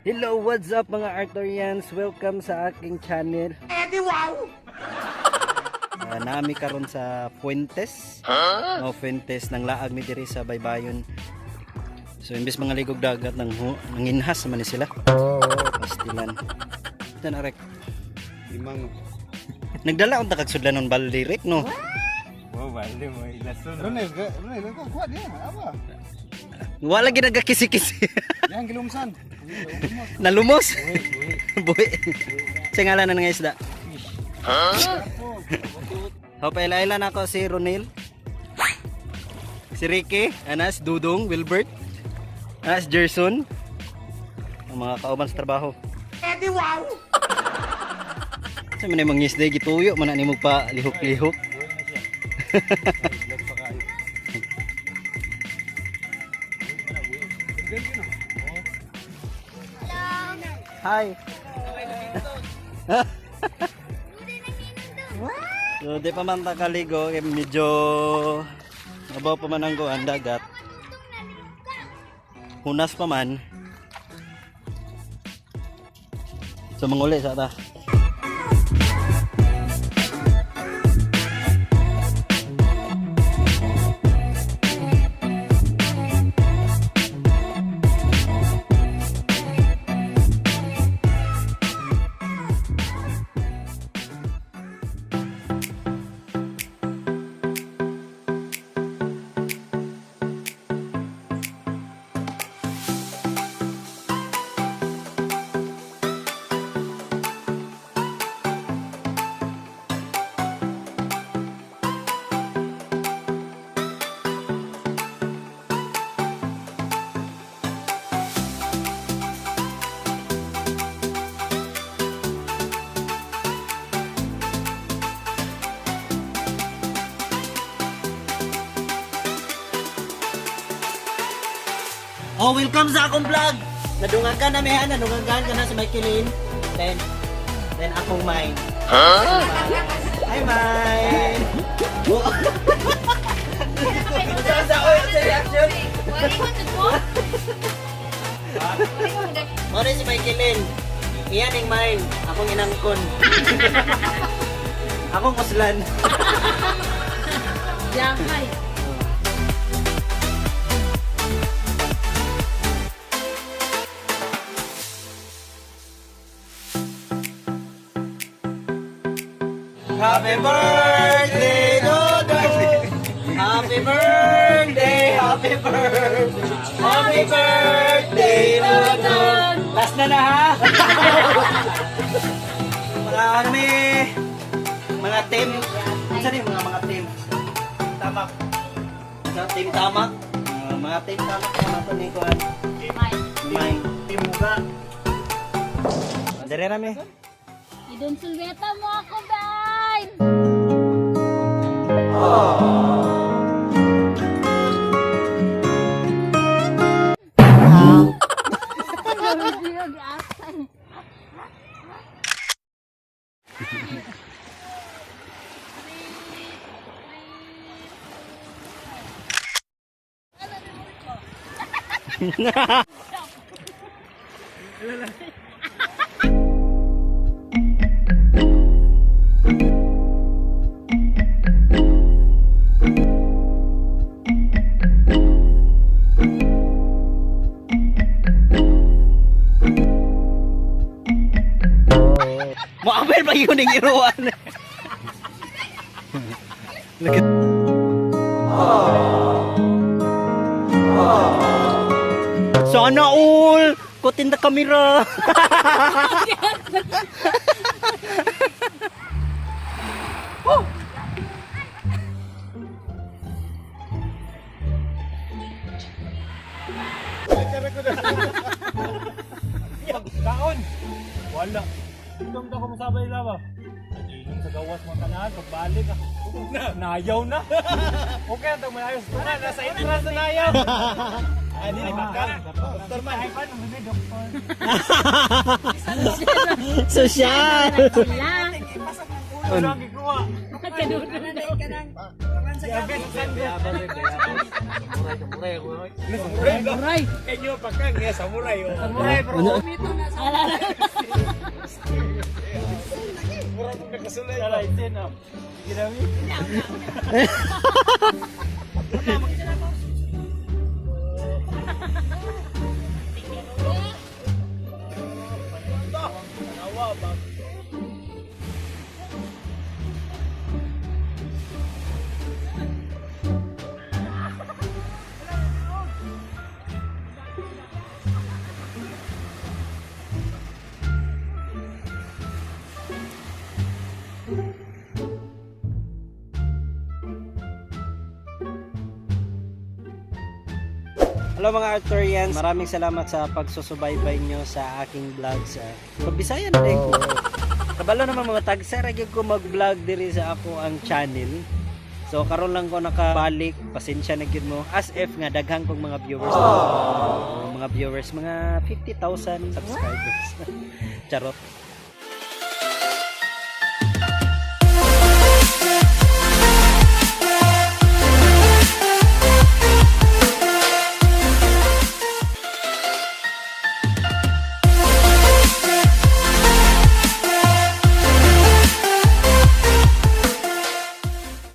Hello, what's up mga Arthurians? Welcome sa aking channel. Wow! Nami karon sa Fuentes. No, Fuentes ng laag mi diri sa Baybayon. So imbes mga ligog dagat nanginhas man ni sila. Pastilan. Tan arek. Limang. Nagdala unta kag sudlanon balde rek no. Wow, balde mo ilason. Ronel, kuat dia. Apa? Wala lagi nagakisi-kisi. Yang gilumsan. Nalumos. Buhi. Sa ngalan ng isda. Hopailan ako si Ronel, si Ricky, anas Dudong, Wilbert, anas Gerson, ang mga kauban sa trabaho. Wow! Sa man yung mga isda gituyo man ni mo pa lihok-lihok. Hi. So di pa man takaligo, medyo abaw pa man ang kuan dagat. Hunas pa man. So manguli sa ta. Oh, welcome sa akong vlog. Nadungagan na mehan, nadungagan ka na sa may kilin. Then akong mine. Huh? Hi, mine. Sa reaction. Muna si may kilin. Iyan yung mine. Akong inangkon. Akong kuslan. Yahay. Happy birthday, Dodong! Happy birthday, happy birthday, happy birthday, Dodong! Last na ha! Mga team. Saan yung mga team? Tamak. Sa team tamak. Mga team tamak na ito ni Kuan. Mine. Team Muga. Dari rami. Idon sulweta mo ako, Bay! Maamel pa yun yung iruan. Sana all! Kutin na kamera! Kaon. Wala. Itong ako masabay laba. Yung sa gawas mo tanan, pagbalik ah. Nayaw na. Okay, ito mayayos ko na. Nasa entrance na nayaw. Ay, di makan. Doktor man. Ay, paano mo doktor? Sosyal! Lang. Lagi kuha. Kadudun daw. Diabetes. Samurai ba? Kanyo pagkang niya samurai. Samurai bro. Mura mong nakasulay. Alaitin ah. Ginami. Hello mga Arthurians, maraming salamat sa pagsusubaybay nyo sa aking vlogs. Pagbisayan na rin ko. Kabalo naman mga tagsara gyud ko mag-vlog diri sa ako ang channel. So karon lang ko nakabalik, pasensya na gyud mo. As if nga daghang kong mga viewers. Mga 50,000 subscribers. Charot.